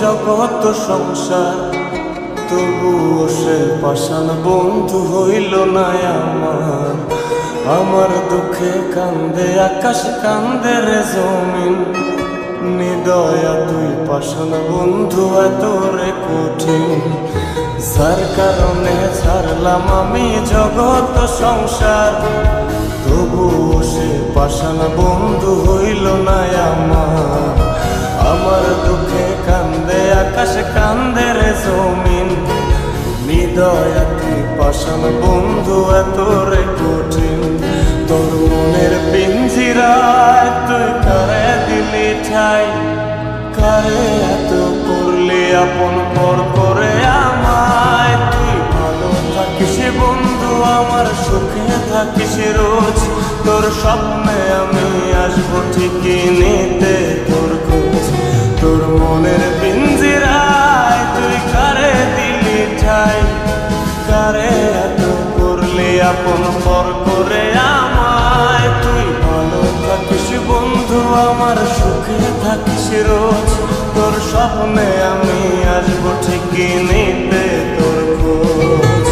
জগৎ সংসার, তবুও সে পাষাণ বন্ধু হইল না আমার। আমার দুঃখে কান্দে আকাশ, কান্দে রে জমিন, নিদয়া তুই পাষাণ বন্ধু এত রে কঠিন। যার কারণে ছাড়লাম আমি জগৎ সংসার, তবুও সে পাষাণ বন্ধু হইল না আমার। আমার দুঃখে কান্দে আকাশ, কান্দে রে জমিন, নিদয়া তুই পাষাণ বন্ধু এত রে কঠিন। তোর মনের পিঞ্জিরায় তুই কারে দিলি ঠাই, কারে এত করলি আপন পর করে আমায়। তুই ভালো থাকিস বন্ধু আমার, সুখে থাকিস রোজ, তোর স্বপ্নে আমি আসবো ঠিকই নিতে তোর খোঁজ। তোর মনের পিঞ্জিরায় তুই কারে দিলি ঠাই, কারে এত করলি আপন পর করে আমায়। তুই ভালো থাকিস বন্ধু আমার, সুখে থাকিস রোজ, তোর স্বপ্নে আমি আসবো ঠিকই নিতে তোর খোঁজ।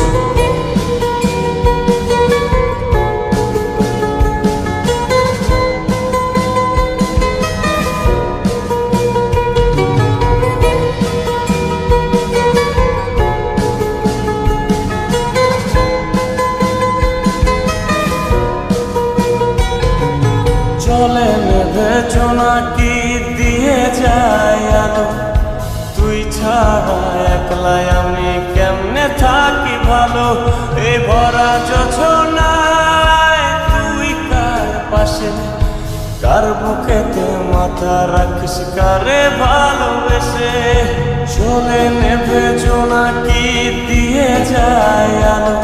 চলে নেবে জোনাকি দিয়ে যায় আলো, তুই ছাড়া একলাই আমি কেমনে থাকি ভালো। এই ভরা যোছনায় তুই কার পাশে, কার বুকেতে মাথা রাখিস, কারে ভালোবেসে। চলে নেবে জোনাকি দিয়ে যায় আলো,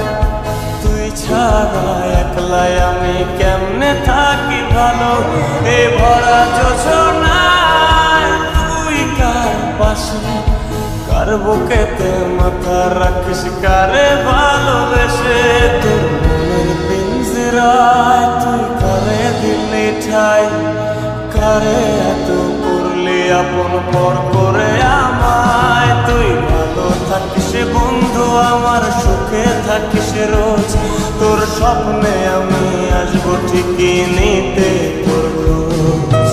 তুই ছাড়া একলাই আমি কেমনে থাকি ভালো। এ ভরা যোছনায় তুই কার পাশে, কার বুকেতে মাথা রাখিস, কারে ভালোবেসে। তোর মনের পিঞ্জিরায় তুই কারে দিলি ঠাই, কারে এত করলি আপন পর করে আমায়। তুই ভালো থাকিস বন্ধু আমার, সুখে থাকিস রোজ, তোর স্বপ্নে আমি আসবো ঠিকই নিতে তোর খোঁজ।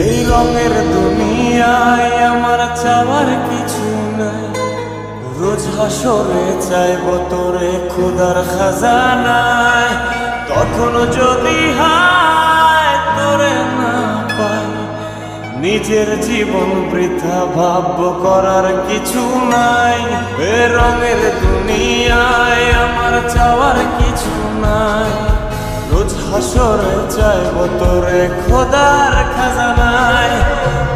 এই রঙের দুনিয়ায় আমার চাওয়ার কিছু নাই, রোজ হাসরে চাইব তোরে খোদার খাজানায়। তখন যদি হায় তোরে না পাই, নিজের জীবন বৃথা ভাবব করার কিছু নাই। এ রঙের দুনিয়ায় আমার চাওয়ার কিছু নাই, রোজ হাসরে চাইব তোরে খোদার খাজানায়।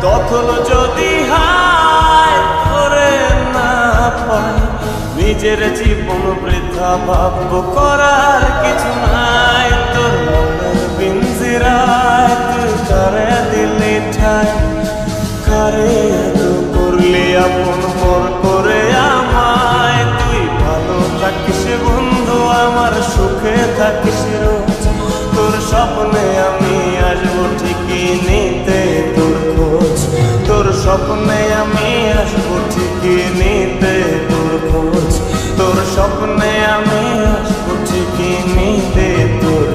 তখন যদি হায় তোরে না পাই, নিজের জীবন বৃথা ভাবব করার কিছু নাই। তোর মনের পিঞ্জিরায় তুই কারে দিলি ঠাই, কারে এত করলি আপন পর করে আমায়। তুই ভালো থাকিস বন্ধু আমার, সুখে থাকিস রোজ, তোর স্বপ্নে আমি আসবো ঠিকই নিতে তোর খোঁজ। তোর স্বপ্নে আমি আসবো ঠিকই নিতে তোর খোঁজ, তোর স্বপ্নে আমি আসবো ঠিকই নিতে তোর